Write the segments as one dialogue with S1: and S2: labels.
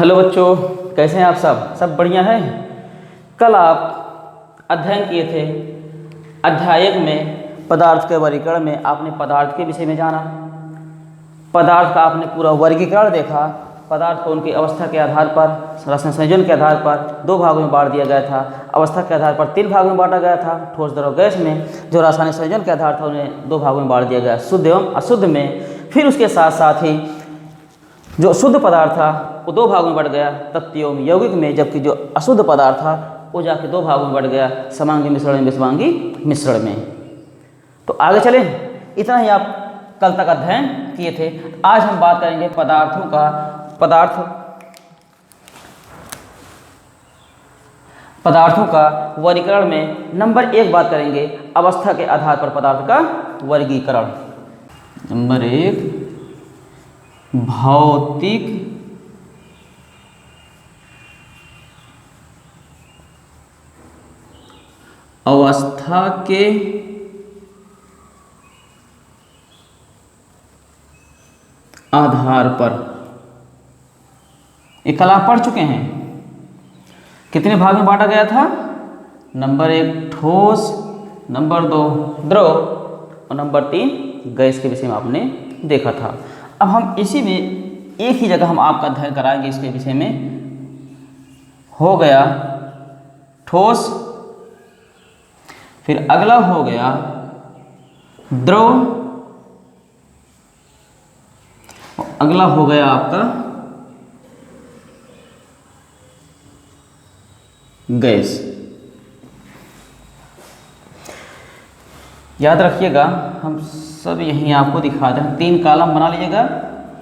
S1: Hello बच्चों, कैसे हैं आप? सब बढ़िया है। कल आप अध्ययन किए थे अध्याय 1 में पदार्थ के वर्गीकरण में आपने पदार्थ के विषय में जाना। पदार्थ का आपने पूरा वर्गीकरण देखा। पदार्थ को उनकी अवस्था के आधार पर, रासायनिक संयोजन के आधार पर 2 भागों में बांट दिया गया था। अवस्था के आधार पर 3 भागों में बांटा गया था। ठोस, द्रव, गैस में जो रासायनिक संयोजन के आधार था उन्हें 2 भागों में बांट दिया गया, शुद्ध एवं अशुद्ध में। फिर उसके साथ साथ ही जो शुद्ध पदार्थ था वो 2 भागों में बढ़ गया, तत्व एवं यौगिक में, जबकि जो अशुद्ध पदार्थ था वो जाके 2 भागों में बढ़ गया, समांगी मिश्रण में, विषमांगी मिश्रण में। तो आगे चले, इतना ही आप कल तक अध्ययन किए थे। आज हम बात करेंगे पदार्थों का वर्गीकरण में नंबर 1 बात करेंगे अवस्था के आधार पर पदार्थ का वर्गीकरण। नंबर 1, भौतिक अवस्था के आधार पर। ये कल आप पढ़ चुके हैं। कितने भाग में बांटा गया था? नंबर 1 ठोस, नंबर 2 द्रव और नंबर 3 गैस के विषय में आपने देखा था। अब हम इसी में एक ही जगह हम आपका अध्ययन कराएंगे इसके विषय में। हो गया ठोस, फिर अगला हो गया द्रव, अगला हो गया आपका गैस। याद रखिएगा, हम सब यहीं आपको दिखा दें। 3 कॉलम बना लीजिएगा,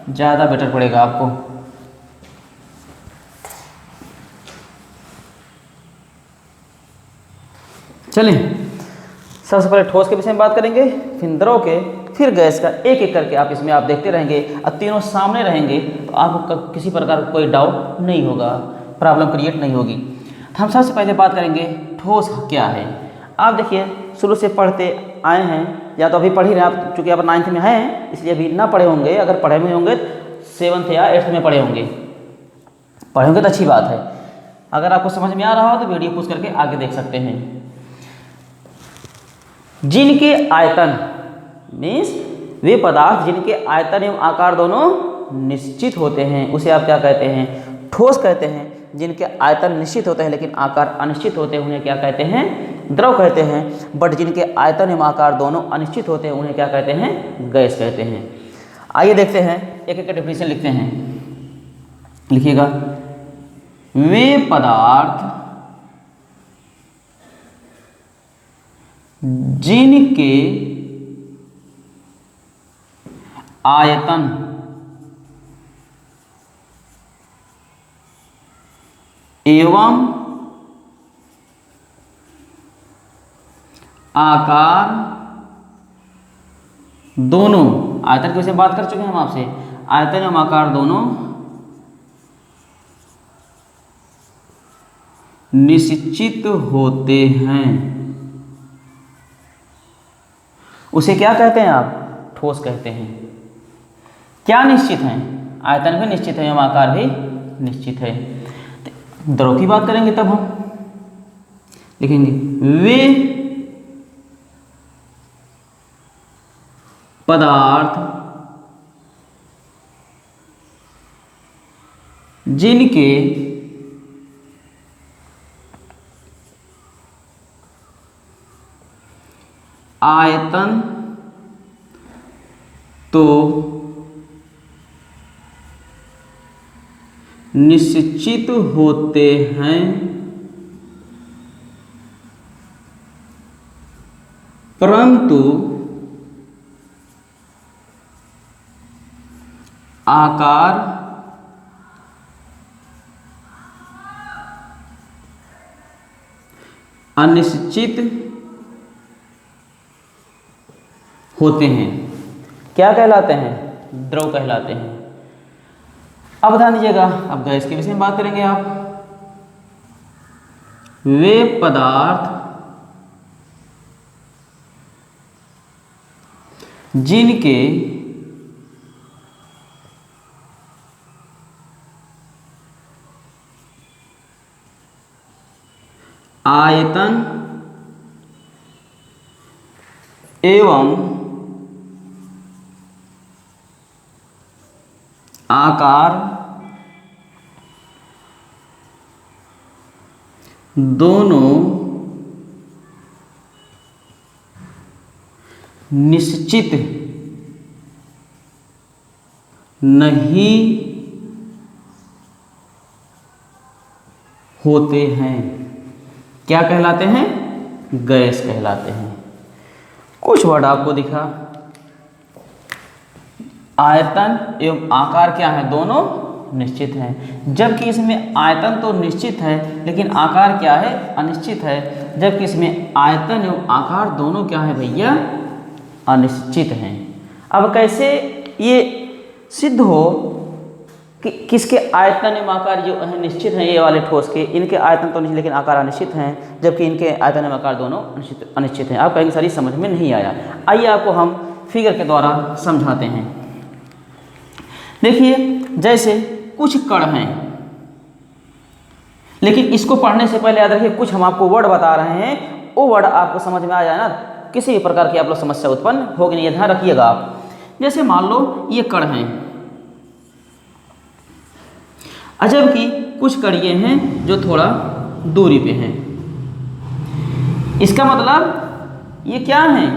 S1: ज़्यादा बेटर पड़ेगा आपको। चलिए, सबसे पहले ठोस के विषय में बात करेंगे, फिर द्रव के, फिर गैस का। एक एक करके आप इसमें देखते रहेंगे और तीनों सामने रहेंगे तो आपको किसी प्रकार का कोई डाउट नहीं होगा, प्रॉब्लम क्रिएट नहीं होगी। हम सबसे पहले बात करेंगे ठोस क्या है। आप देखिए, शुरू से पढ़ते आए हैं या तो अभी पढ़ ही रहे हैं आप, चूँकि आप 9th में हैं इसलिए अभी ना पढ़े होंगे। अगर पढ़े हुए होंगे 7th या 8th में पढ़े होंगे तो अच्छी बात है। अगर आपको समझ में आ रहा हो तो वीडियो पॉज करके आगे देख सकते हैं। जिनके आयतन मीन्स वे पदार्थ जिनके आयतन एवं आकार दोनों निश्चित होते हैं उसे आप क्या कहते हैं? ठोस कहते हैं। जिनके आयतन निश्चित होते हैं लेकिन आकार अनिश्चित होते हैं उन्हें क्या कहते हैं? द्रव कहते हैं। बट जिनके आयतन एवं आकार दोनों अनिश्चित होते हैं उन्हें क्या कहते हैं? गैस कहते हैं। आइए देखते हैं, एक एक डेफिनेशन लिखते हैं। लिखिएगा, वे पदार्थ जिनके आयतन एवं आकार दोनों, आयतन के विषय में बात कर चुके हैं हम आपसे, आयतन एवं आकार दोनों निश्चित होते हैं उसे क्या कहते हैं आप? ठोस कहते हैं। क्या निश्चित हैं? आयतन भी निश्चित है एवं आकार भी निश्चित है। द्रव की बात करेंगे तब हम लिखेंगे, वे पदार्थ जिनके आयतन तो निश्चित होते हैं परंतु आकार अनिश्चित होते हैं। क्या कहलाते हैं? द्रव कहलाते हैं। अब ध्यान दीजिएगा, अब गैस के विषय में बात करेंगे आप। वे पदार्थ जिनके आयतन एवं आकार दोनों निश्चित नहीं होते हैं। क्या कहलाते हैं? गैस कहलाते हैं। कुछ वर्ड आपको दिखा, आयतन एवं आकार क्या है? दोनों निश्चित हैं। जबकि इसमें आयतन तो निश्चित है लेकिन आकार क्या है? अनिश्चित है। जबकि इसमें आयतन एवं आकार दोनों क्या है भैया? अनिश्चित हैं। अब कैसे ये सिद्ध हो कि किसके आयतन एवं आकार जो है निश्चित हैं, ये वाले ठोस के, इनके आयतन तो निश्चित लेकिन आकार अनिश्चित हैं, जबकि इनके आयतन एवं आकार दोनों अनिश्चित हैं। आप कहेंगे सारी समझ में नहीं आया। आइए आपको हम फिगर के द्वारा समझाते हैं। देखिए, जैसे कुछ कण हैं, लेकिन इसको पढ़ने से पहले याद रखिए कुछ हम आपको वर्ड बता रहे हैं, वो वर्ड आपको समझ में आ जाए ना, किसी भी प्रकार की आप लोग समस्या उत्पन्न होगी नहीं, ध्यान रखिएगा आप। जैसे मान लो ये कण हैं, अजब की कुछ कण ये हैं जो थोड़ा दूरी पे हैं। इसका मतलब ये क्या हैं?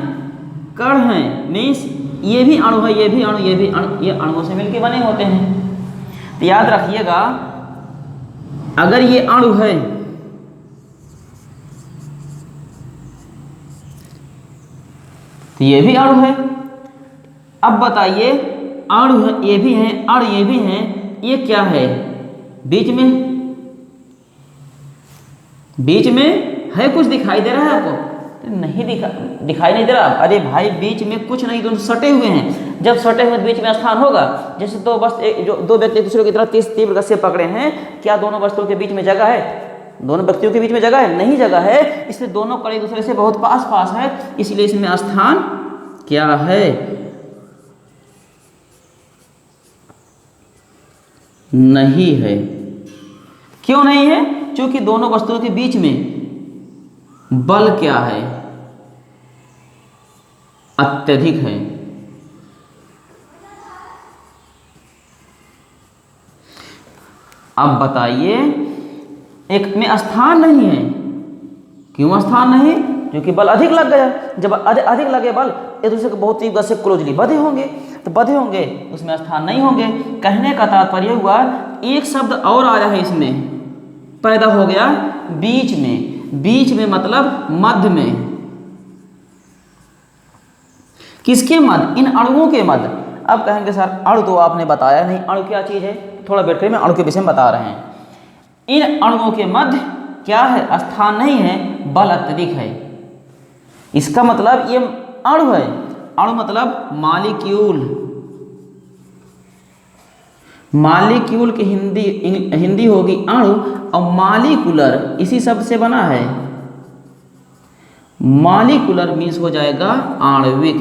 S1: कण हैं। मीन्स ये भी अणु है, ये भी अणु, ये भी अणु, ये अणुओं से मिलकर बने होते हैं। तो याद रखिएगा, अगर ये अणु है तो ये भी अणु है। अब बताइए, अणु है, ये भी है, अणु ये भी है, ये क्या है? बीच में है कुछ दिखाई दे रहा है आपको? तो नहीं दिखाई नहीं दे रहा। अरे भाई, बीच में कुछ नहीं, दोनों सटे हुए हैं। जब सटे हुए बीच में स्थान होगा, जैसे दो व्यक्ति एक दूसरे की तरह तीव्र गति से पकड़े हैं, क्या दोनों वस्तुओं के बीच में जगह है? दोनों व्यक्तियों के बीच में जगह है? नहीं जगह है। इसलिए दोनों कण एक दूसरे से बहुत पास है, इसलिए इसमें स्थान क्या है? नहीं है। क्यों नहीं है? क्योंकि दोनों वस्तुओं के बीच में बल क्या है? अत्यधिक है। अब बताइए, एक में स्थान नहीं है। क्यों स्थान नहीं? क्योंकि बल अधिक लग गया। जब अधिक लगे बल, एक दूसरे को बहुत तीव्र से क्लोजली बंधे होंगे, तो बंधे होंगे उसमें स्थान नहीं होंगे। कहने का तात्पर्य हुआ, एक शब्द और आया है इसमें, पैदा हो गया बीच में। बीच में मतलब मध्य में। किसके मध्य? इन अणुओं के मध्य। अब कहेंगे सर अणु तो आपने बताया नहीं, अणु क्या चीज़ है? थोड़ा बैठ कर मैं अणु के विषय में बता रहे हैं। इन अणुओं के मध्य क्या है? स्थान नहीं है, बल अत्यधिक है। इसका मतलब ये अणु है। अणु मतलब मॉलिक्यूल। मॉलिक्यूल की हिंदी होगी अणु, और मॉलिक्यूलर इसी शब्द से बना है। मॉलिक्यूलर मीन्स हो जाएगा आणविक।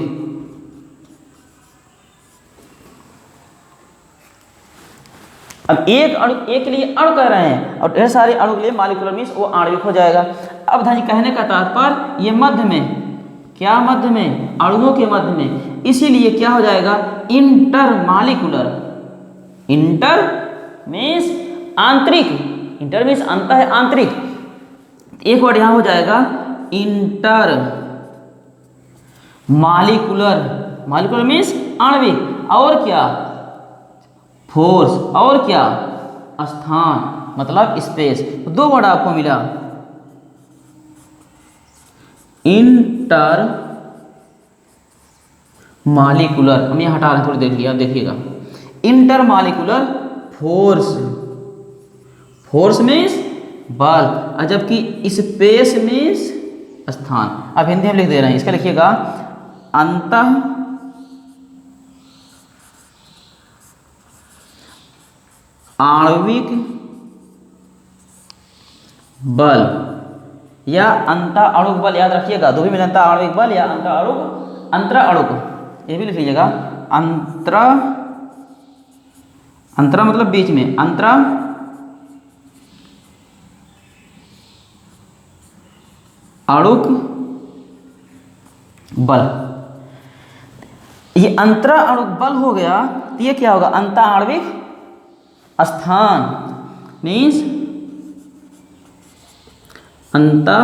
S1: अब एक अणु, एक के लिए अणु कह रहे हैं और ढेर सारे अणु के लिए मॉलिक्यूलर मीन्स वो आणविक हो जाएगा। अब ध्यान, कहने का तात्पर्य ये मध्य में, क्या मध्य में? अणुओं के मध्य में, इसीलिए क्या हो जाएगा? इंटरमॉलिक्यूलर। इंटर मीन्स आंतरिक, इंटर मीन्स अंत है, आंतरिक। एक वर्ड यहां हो जाएगा इंटर मॉलिक्यूलर। मॉलिक्यूलर मीन्स आणविक। और क्या? फोर्स। और क्या? स्थान, मतलब स्पेस। दो वर्ड आपको मिला, इंटर मॉलिक्यूलर। हम यहां हटा रहे हैं, थोड़ी देख लिया, देखिएगा। Inter molecular force. Force means बल, जबकि स्पेस मीन्स स्थान। अब हिंदी में लिख दे रहे हैं, इसका लिखिएगा अंतः आणविक बल या अंतः अणुक बल। याद रखिएगा, दो भी मिले, अंतः आणविक बल या अंतः अणुक, अंतर अणुक, ये भी लिख लीजिएगा। अंतरा मतलब बीच में, अंतरा अणुक बल। ये अंतरा अणुक बल हो गया तो ये क्या होगा, अंतः आणविक स्थान, मीन्स अंतः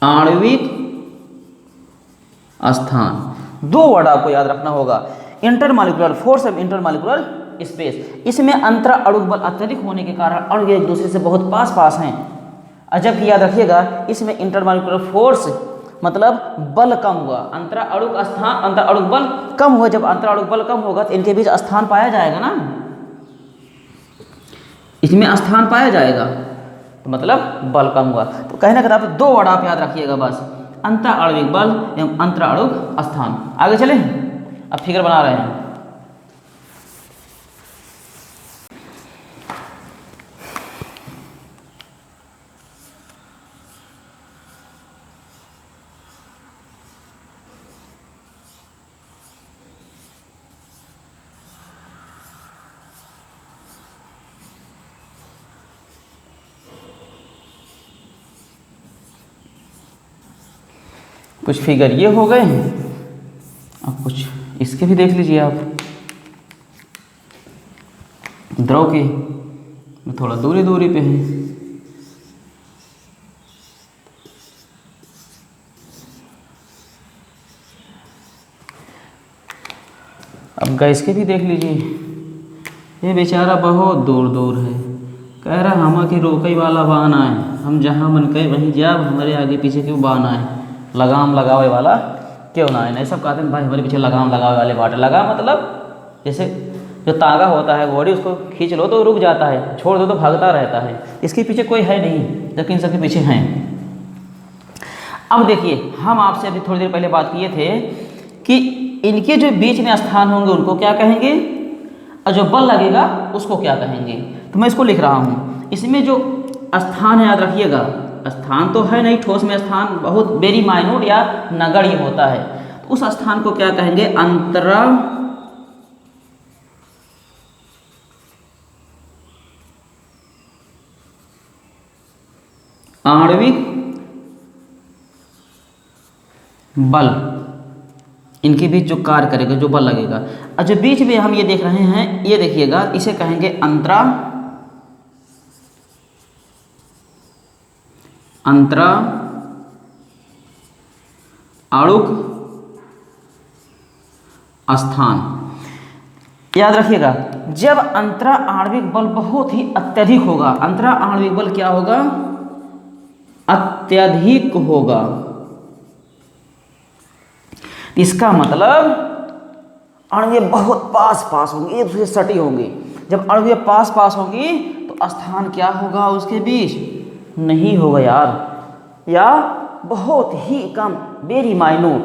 S1: आणविक स्थान। दो वर्ड आपको याद रखना होगा, इंटरमॉलिक्यूलर फोर्स एवं इंटरमॉलिक्यूलर स्पेस। इसमें अंतरा अणुक बल अत्यधिक होने के कारण अणु एक दूसरे से बहुत पास पास हैं। जबकि याद रखिएगा इसमें इंटरमॉलिक्यूलर फोर्स मतलब बल कम हुआ, अंतरा अणुक स्थान, अंतरा अणुक बल कम हुआ। जब अंतरा अणुक बल कम होगा तो इनके बीच स्थान पाया जाएगा ना, इसमें स्थान पाया जाएगा, तो मतलब बल कम हुआ। तो कहने का मतलब दो वर्ड आप याद रखिएगा बस, अंतः आणविक बल एवं अंतरा अणुक स्थान। आगे चले, अब फिगर बना रहे हैं। कुछ फिगर ये हो गए, अब कुछ इसके भी देख लीजिए आप। द्रव के थोड़ा दूरी दूरी पे है। अब गैस के भी देख लीजिए, ये बेचारा बहुत दूर दूर है, कह रहा हम के रोकई वाला बान आए, हम जहाँ मन कहे वहीं जाब, हमारे आगे पीछे क्यों बान आए, लगाम लगावे वाला क्यों ना आए। नहीं सब कहते हैं भाई हमारे पीछे लगाम लगावे वाले बाटे। लगाम मतलब जैसे जो तागा होता है घोड़ी, उसको खींच लो तो रुक जाता है, छोड़ दो तो भागता रहता है, इसके पीछे कोई है नहीं, जबकि इन सबके पीछे हैं। अब देखिए हम आपसे अभी थोड़ी देर पहले बात किए थे कि इनके जो बीच में स्थान होंगे उनको क्या कहेंगे, और जो बल लगेगा उसको क्या कहेंगे। तो मैं इसको लिख रहा हूँ, इसमें जो स्थान है याद रखिएगा, स्थान तो है नहीं ठोस में, स्थान बहुत वेरी माइन्यूट या नगण्य होता है, तो उस स्थान को क्या कहेंगे, अंतरा आणविक बल। इनके बीच जो कार्य करेगा, जो बल लगेगा, और जो बीच में हम ये देख रहे हैं, ये देखिएगा, इसे कहेंगे अंतरा अणुक स्थान। याद रखिएगा जब अंतरा आणविक बल बहुत ही अत्यधिक होगा, अंतरा आणविक बल क्या होगा, अत्यधिक होगा, इसका मतलब अणुएं बहुत पास पास होंगी, एक दूसरे से सटी होंगी। जब अणुएं पास पास होंगी तो स्थान क्या होगा उसके बीच, नहीं होगा यार, या बहुत ही कम, वेरी माइन्यूट।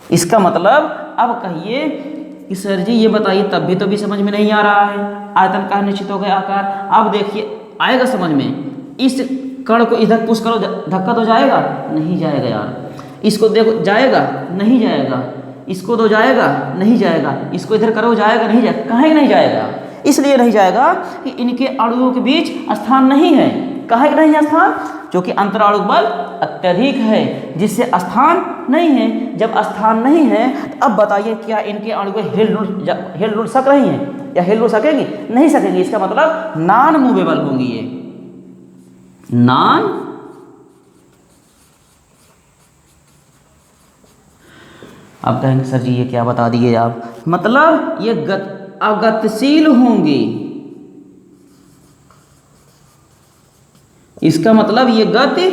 S1: इसका मतलब अब कहिए कि सर जी ये बताइए, तब भी समझ में नहीं आ रहा है, आयतन का निश्चित हो गया आकार। अब देखिए आएगा समझ में, इस कण को इधर पुश करो, धक्का तो जाएगा, नहीं जाएगा यार। इसको देखो जाएगा, नहीं जाएगा, इसको दो जाएगा, नहीं जाएगा, इसको इधर करो जाएगा, नहीं जाएगा, कहीं नहीं जाएगा। इसलिए नहीं जाएगा कि इनके अणुओं के बीच स्थान नहीं है। कहाँ नहीं है स्थान, क्योंकि अंतराणुक बल अत्यधिक है, जिससे स्थान नहीं है। जब स्थान नहीं है तो अब बताइए क्या इनके अणु हिल डुल सक रही हैं या हिल डुल सकेंगी, नहीं सकेंगी। इसका मतलब नॉन मूवेबल होंगी, ये नॉन आप कहेंगे सर जी ये क्या बता दिए आप, मतलब ये अगतिशील होंगी। इसका मतलब ये गति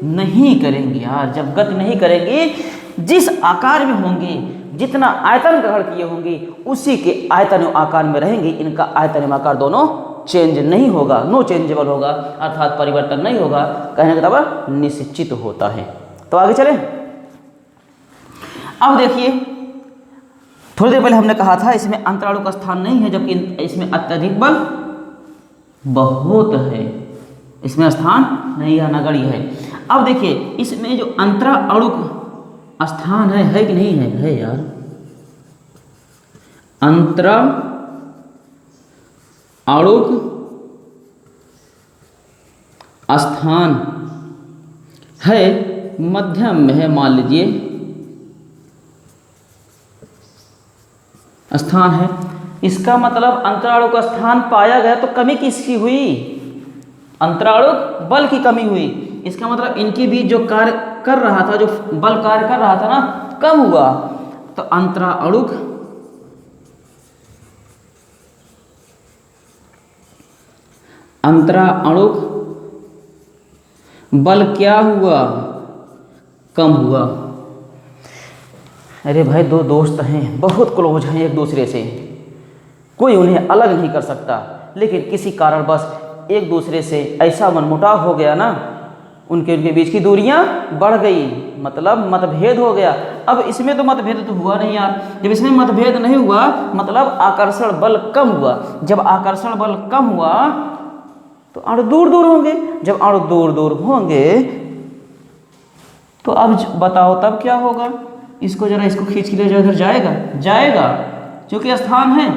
S1: नहीं करेंगी यार। जब गति नहीं करेंगी, जिस आकार में होंगी, जितना आयतन ग्रहण किए होंगी, उसी के आयतन आकार में रहेंगी। इनका आयतन आकार दोनों चेंज नहीं होगा, नो चेंजेबल होगा, अर्थात परिवर्तन नहीं होगा। कहने का मतलब निश्चित होता है। तो आगे चले। अब देखिए थोड़ी देर पहले हमने कहा था इसमें अंतराणु का स्थान नहीं है, जबकि इसमें अत्यधिक बल बहुत है, इसमें स्थान नहीं है, नगण्य है। अब देखिए इसमें जो अंतरा अणुक स्थान है कि नहीं है, है यार। अंतरा अणुक स्थान है मध्यम में है, मान लीजिए स्थान है, इसका मतलब अंतराणु का स्थान पाया गया तो कमी किसकी हुई? अंतराणु बल की कमी हुई। इसका मतलब इनके बीच जो कार्य कर रहा था, जो बल कार्य कर रहा था ना, कम हुआ। तो अंतराणुक बल क्या हुआ? कम हुआ। अरे भाई, दो दोस्त हैं, बहुत क्लोज हैं एक दूसरे से, कोई उन्हें अलग नहीं कर सकता, लेकिन किसी कारणवश एक दूसरे से ऐसा मनमुटाव हो गया ना, उनके बीच की दूरियां बढ़ गई, मतलब मतभेद हो गया। अब इसमें तो मतभेद तो हुआ नहीं यार, जब इसमें मतभेद नहीं हुआ मतलब आकर्षण बल कम हुआ। जब आकर्षण बल कम हुआ तो अणु दूर दूर होंगे, जब अणु दूर दूर होंगे तो अब बताओ तब क्या होगा? इसको जरा, इसको खींच के ले जाओ, इधर जाएगा क्योंकि स्थान है,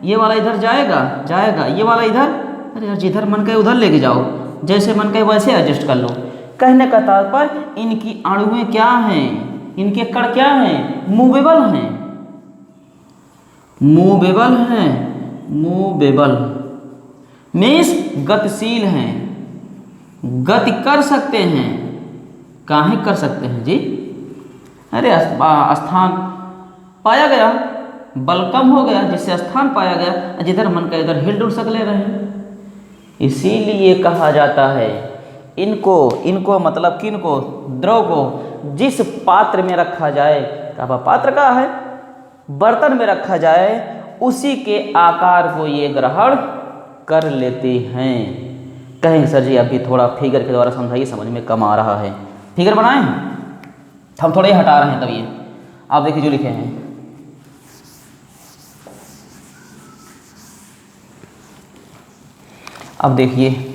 S1: ये वाला इधर जाएगा, ये वाला इधर, अरे यार जिधर मन करे उधर लेके जाओ, जैसे मन करे वैसे एडजस्ट कर लो। कहने का तात्पर्य इनकी अणुएं क्या हैं, इनके कण क्या हैं? मूवेबल मीन्स गतिशील हैं, गति कर सकते हैं। काहे कर सकते हैं जी? अरे स्थान पाया गया, बल कम हो गया, जिससे स्थान पाया गया, जिधर मन का इधर हिल डुल सकले रहे। इसीलिए कहा जाता है इनको मतलब किनको? द्रव को जिस पात्र में रखा जाए, का पात्र का है, बर्तन में रखा जाए, उसी के आकार को ये ग्रहण कर लेते हैं। कहेंगे सर जी अभी थोड़ा फिगर के द्वारा समझाइए, समझ में कम आ रहा है। फिगर बनाएं, हम थोड़े ही हटा रहे हैं, तब ये आप देखिए जो लिखे हैं। अब देखिए,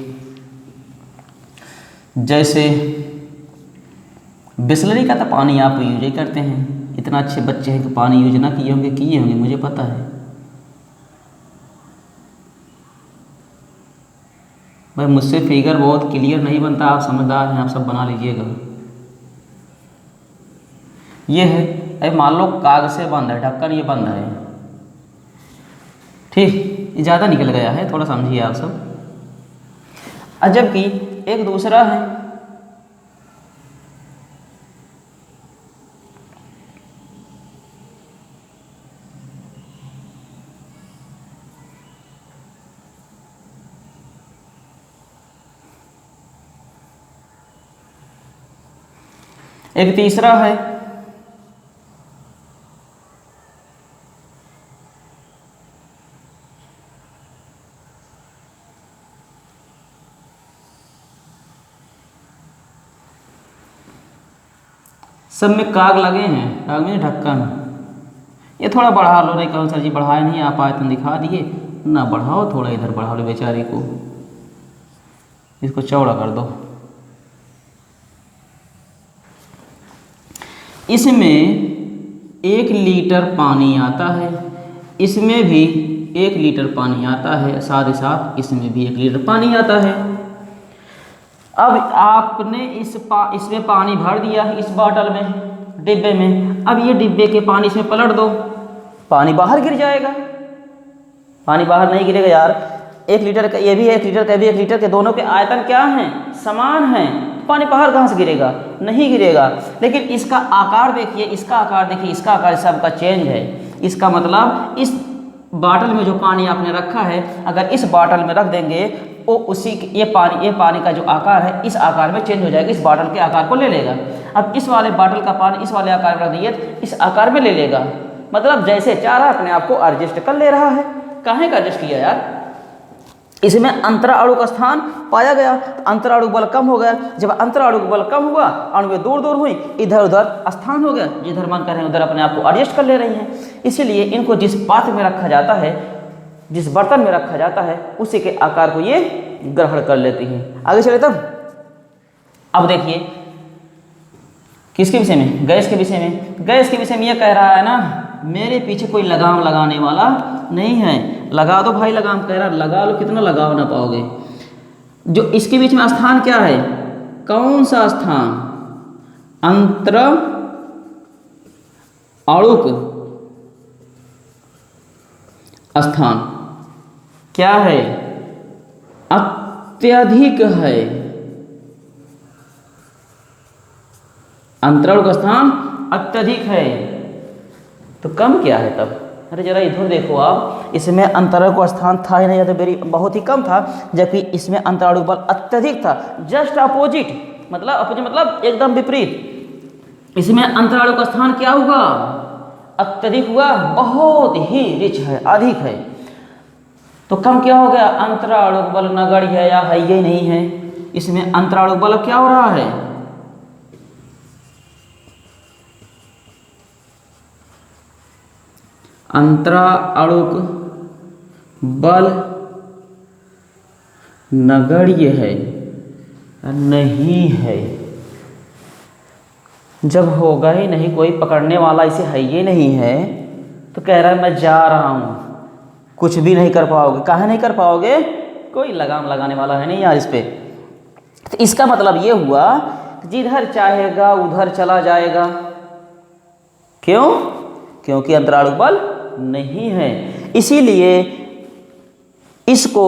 S1: जैसे बिसलरी का तो पानी आप यूज ही करते हैं, इतना अच्छे बच्चे हैं कि पानी यूज ना किए होंगे, मुझे पता है भाई। मुझसे फिगर बहुत क्लियर नहीं बनता, आप समझदार हैं, आप सब बना लीजिएगा। ये है, अरे मान लो कागज से बंद है ढक्कन, ये बंद है, ठीक, ये ज़्यादा निकल गया है, थोड़ा समझिए आप सब। जबकि एक दूसरा है, एक तीसरा है, सब में काग लगे हैं, काग में ढक्कन। ये थोड़ा बढ़ा लो, नहीं कहो सर जी बढ़ाए नहीं, आप आयतन दिखा दिए ना, बढ़ाओ थोड़ा, इधर बढ़ा लो बेचारे को, इसको चौड़ा कर दो। इसमें 1 लीटर पानी आता है, इसमें भी 1 लीटर पानी आता है, साथ ही साथ इसमें भी 1 लीटर पानी आता है। अब आपने इसमें पानी भर दिया इस बॉटल में, डिब्बे में। अब ये डिब्बे के पानी इसमें पलट दो, पानी बाहर गिर जाएगा। पानी बाहर नहीं गिरेगा यार, 1 लीटर का ये भी है, 1 लीटर का भी 1 लीटर के, दोनों के आयतन क्या हैं? समान हैं, पानी बाहर कहाँ से गिरेगा? नहीं गिरेगा। लेकिन इसका आकार देखिए, इसका आकार देखिए, इसका आकार सबका चेंज है। इसका मतलब इस बाटल में जो पानी आपने रखा है, अगर इस बाटल में रख देंगे वो उसी ये पानी का जो आकार है इस आकार में चेंज हो जाएगा, इस बाटल के आकार को ले लेगा। अब इस वाले बाटल का पानी इस वाले आकार में रख दिए तो इस आकार में ले लेगा, मतलब जैसे चाह रहा अपने आप को एडजस्ट कर ले रहा है। काहे का एडजस्ट किया यार? इसमें अंतराणु का स्थान पाया गया, तो अंतराणु बल कम हो गया। जब अंतराणु बल कम हुआ, अणुएं दूर दूर हुई, इधर उधर स्थान हो गया, जिधर मन कर रहे हैं उधर अपने आप को एडजस्ट कर ले रही हैं। इसीलिए इनको जिस पात्र में रखा जाता है, जिस बर्तन में रखा जाता है, उसी के आकार को ये ग्रहण कर लेती हैं। आगे चले तब, अब देखिए किसके विषय में? गैस के विषय में। गैस के विषय में ये कह रहा है ना, मेरे पीछे कोई लगाम लगाने वाला नहीं है। लगा दो भाई लगाम, कह रहा लगा लो, कितना लगाव ना पाओगे। जो इसके बीच में स्थान क्या है, कौन सा स्थान, अंतर अणुक स्थान क्या है, अत्यधिक है। अंतराणु का स्थान अत्यधिक है, तो कम क्या है तब? अरे जरा इधर देखो आप, इसमें अंतराणु का स्थान था ही नहीं, या तो वेरी बहुत ही कम था, जबकि इसमें अंतराणु बल अत्यधिक था। जस्ट अपोजिट, मतलब एकदम विपरीत। इसमें अंतराणु का स्थान क्या हुआ, अत्यधिक हुआ, बहुत ही रिच है, अधिक है। तो कम क्या हो गया, अंतराणु बल नगण्य है या है ही नहीं है। इसमें अंतराणु बल क्या हो रहा है, अंतराणुक बल नगण्य है, नहीं है। जब होगा ही नहीं, कोई पकड़ने वाला इसे है ही नहीं है, तो कह रहा है मैं जा रहा हूं, कुछ भी नहीं कर पाओगे। काहे नहीं कर पाओगे, कोई लगाम लगाने वाला है नहीं यार इस पे। तो इसका मतलब ये हुआ जिधर चाहेगा उधर चला जाएगा। क्यों? क्योंकि अंतराणु बल नहीं है। इसीलिए इसको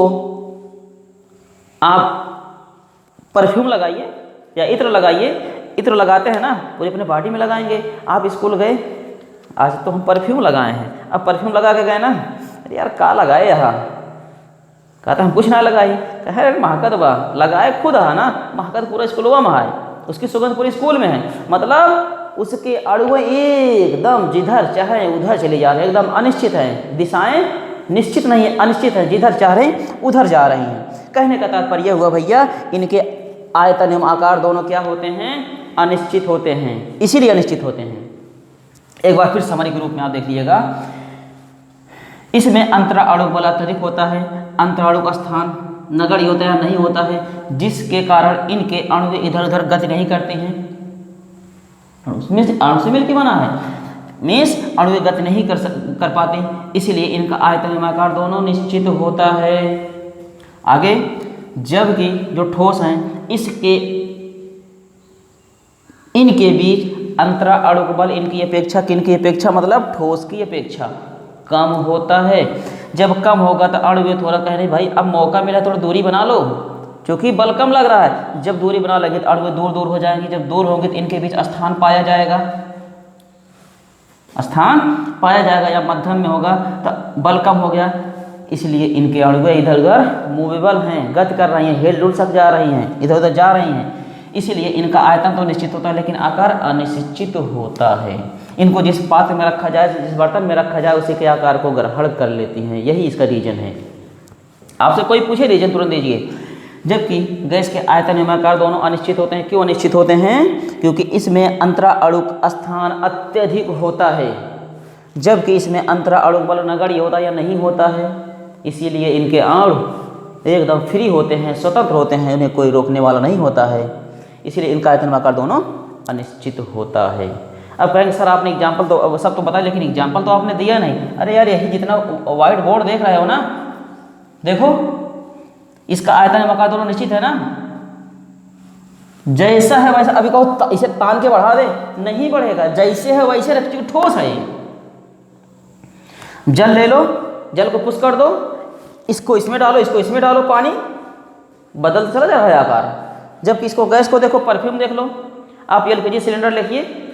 S1: आप परफ्यूम लगाइए या इत्र लगाइए, इत्र लगाते हैं ना, पूरे अपने बॉडी में लगाएंगे। आप स्कूल गए, आज तो हम परफ्यूम लगाए हैं, अब परफ्यूम लगा के गए ना, अरे यार का लगाए यहाँ, कहता हम कुछ ना लगाई, कहे महकत बा, लगाए खुद है ना, महकत पूरा स्कूलवा में है, उसकी सुगंध पूरी स्कूल में है। मतलब उसके अणुएं एकदम जिधर चाहे उधर चले जा रहे हैं, एकदम अनिश्चित है, दिशाएं निश्चित नहीं है, अनिश्चित है, जिधर चाह रहे हैं उधर जा रही हैं। कहने का तात्पर्य हुआ भैया, इनके आयतन एवं आकार दोनों क्या होते हैं, अनिश्चित होते हैं, इसीलिए अनिश्चित होते हैं। एक बार फिर समरी के रूप में आप देख लीजिएगा, इसमें अंतराणु बल अत्यधिक होता है, अंतराणु का स्थान नगण्य होता है, नहीं होता है, जिसके कारण इनके अणु इधर उधर गति नहीं करते हैं। अणु से मिलकर बना है, मीन्स अणु गति नहीं कर पाते, इसलिए इनका आयतन एवं आकार दोनों निश्चित होता है। आगे, जबकि जो ठोस हैं इसके इनके बीच अंतराणु बल इनकी अपेक्षा, किनकी अपेक्षा, मतलब ठोस की अपेक्षा कम होता है। जब कम होगा तो अणु थोड़ा कह रहे भाई अब मौका मिला थोड़ा दूरी बना लो, क्योंकि बल कम लग रहा है। जब दूरी बना लगे तो अणु दूर दूर हो जाएंगे, जब दूर होंगे तो इनके बीच स्थान पाया जाएगा, स्थान पाया जाएगा या मध्यम में होगा तो बल कम हो गया, इसलिए इनके अणु इधर उधर मूवेबल हैं, गति कर रही हैं, हिल डुल सक जा रही हैं, इधर उधर जा रही हैं, इसलिए इनका आयतन तो निश्चित होता है लेकिन आकार अनिश्चित होता है। इनको जिस पात्र में रखा जाए, जिस बर्तन में रखा जाए, उसी के आकार को ग्रहण कर लेती हैं, यही इसका रीजन है। आपसे कोई पूछे रीजन तुरंत दीजिए। जबकि गैस के आयतन एवं आकार दोनों अनिश्चित होते हैं। क्यों अनिश्चित होते हैं? क्योंकि इसमें अंतराणुक स्थान अत्यधिक होता है, जबकि इसमें अंतराणुक बल नगण्य होता है या नहीं होता है, इसीलिए इनके अणु एकदम फ्री होते हैं, स्वतंत्र होते हैं, उन्हें कोई रोकने वाला नहीं होता है, इसलिए इनका आयतन आकार दोनों अनिश्चित होता है। अब कहेंगे सर आपने एग्जाम्पल तो सब तो बताया, लेकिन एग्जाम्पल तो आपने दिया नहीं। अरे यार यही जितना व्हाइट बोर्ड देख रहे हो ना, देखो इसका आयतन आकार दोनों निश्चित है ना, जैसा है वैसा। अभी कहो इसे तान के बढ़ा दे, नहीं बढ़ेगा, जैसे है वैसे रख, ठोस है। जल ले लो, जल को पुश कर दो, इसको इसमें डालो, इसको इसमें डालो, पानी बदलता चला जा रहा है आकार। जबकि इसको गैस को देखो, परफ्यूम देख लो, आप एलपीजी सिलेंडर देखिए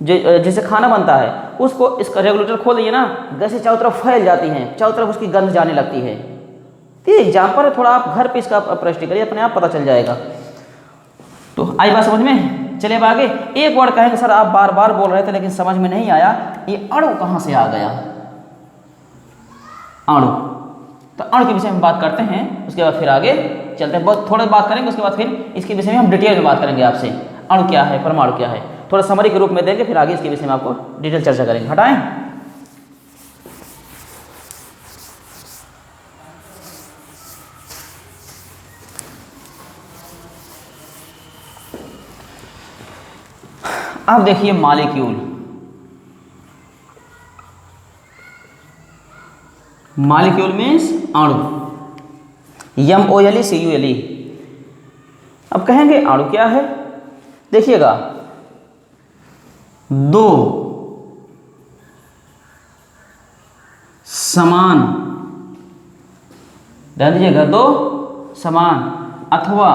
S1: जैसे खाना बनता है, उसको इसका रेगुलेटर खोल दिए ना, गैसें चारों तरफ फैल जाती हैं, चारों तरफ उसकी गंध जाने लगती है। तो ये एग्जाम्पल है, थोड़ा आप घर पे इसका प्रैक्टिस करिए, अपने आप पता चल जाएगा। तो आई बात समझ में? चलिए अब आगे। एक वर्ड कहेंगे सर आप बार बार बोल रहे थे लेकिन समझ में नहीं आया, ये अणु कहाँ से आ गया? अणु, तो अणु के विषय में बात करते हैं, उसके बाद फिर आगे चलते हैं, बहुत थोड़ा बात करेंगे, उसके बाद फिर इसके विषय में हम डिटेल में बात करेंगे आपसे। अणु क्या है, परमाणु क्या है, थोड़ा समरी के रूप में देंगे, फिर आगे इसके विषय में आपको डिटेल चर्चा करेंगे। हटाएं। अब देखिए मॉलिक्यूल, मॉलिक्यूल मीन्स अणु, MOLE CULE, अब कहेंगे अणु क्या है। देखिएगा, दो समान, ध्यान दीजिएगा, दो समान अथवा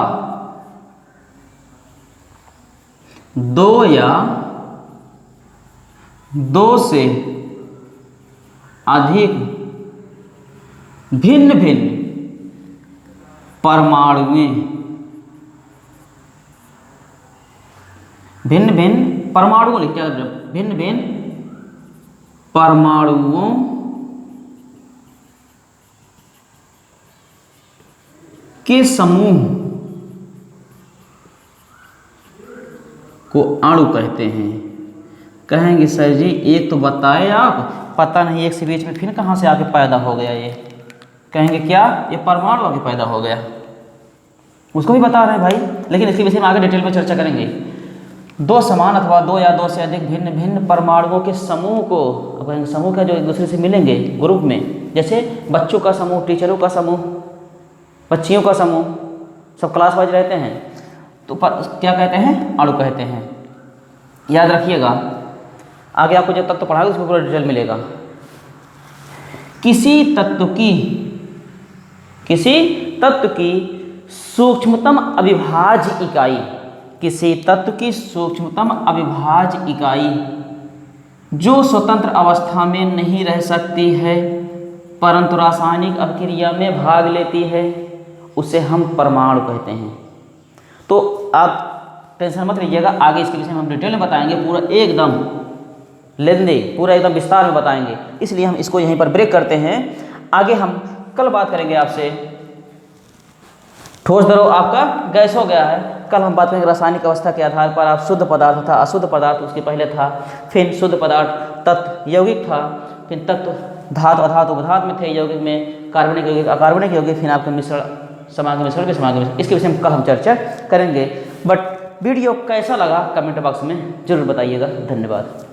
S1: दो या दो से अधिक भिन्न भिन्न परमाणुएं, भिन्न भिन्न परमाणुओं लिखते हैं, भिन्न भिन्न परमाणुओं के समूह को अणु कहते हैं। कहेंगे सर जी एक तो बताए आप, पता नहीं एक से बीच में फिर कहाँ से आके पैदा हो गया ये। कहेंगे क्या, ये परमाणु आके पैदा हो गया, उसको भी बता रहे हैं भाई, लेकिन इसके विषय में आगे डिटेल में चर्चा करेंगे। दो समान अथवा दो या दो से अधिक भिन्न भिन्न परमाणुओं के समूह को, अब समूह का जो एक दूसरे से मिलेंगे ग्रुप में, जैसे बच्चों का समूह, टीचरों का समूह, बच्चियों का समूह, सब क्लास वाइज रहते हैं, तो क्या कहते हैं, अणु कहते हैं। याद रखिएगा, आगे आपको जब तत्व पढ़ाएगा उसमें पूरा डिटेल मिलेगा। किसी तत्व की सूक्ष्मतम अविभाज्य इकाई, किसी तत्व की सूक्ष्मतम अविभाज्य इकाई जो स्वतंत्र अवस्था में नहीं रह सकती है परंतु रासायनिक अभिक्रिया में भाग लेती है, उसे हम परमाणु कहते हैं। तो आप टेंशन मत लीजिएगा, आगे इसके विषय में हम डिटेल में बताएंगे, पूरा एकदम लेंदे, पूरा एकदम विस्तार में बताएंगे। इसलिए हम इसको यहीं पर ब्रेक करते हैं। आगे हम कल बात करेंगे आपसे। ठोस द्रव आपका गैस हो गया है, कल हम बात करेंगे रासायनिक अवस्था के आधार पर आप शुद्ध पदार्थ था, अशुद्ध पदार्थ उसके पहले था, फिर शुद्ध पदार्थ तत्व यौगिक था, फिर तत्व धातु अधातु उपधातु में थे, यौगिक में कार्बनिक यौगिक अकार्बनिक यौगिक, फिर आपके मिश्रण समांगी मिश्रण के समांगी मिश्रण। इसके विषय में कल हम चर्चा करेंगे। बट वीडियो कैसा लगा कमेंट बॉक्स में जरूर बताइएगा। धन्यवाद।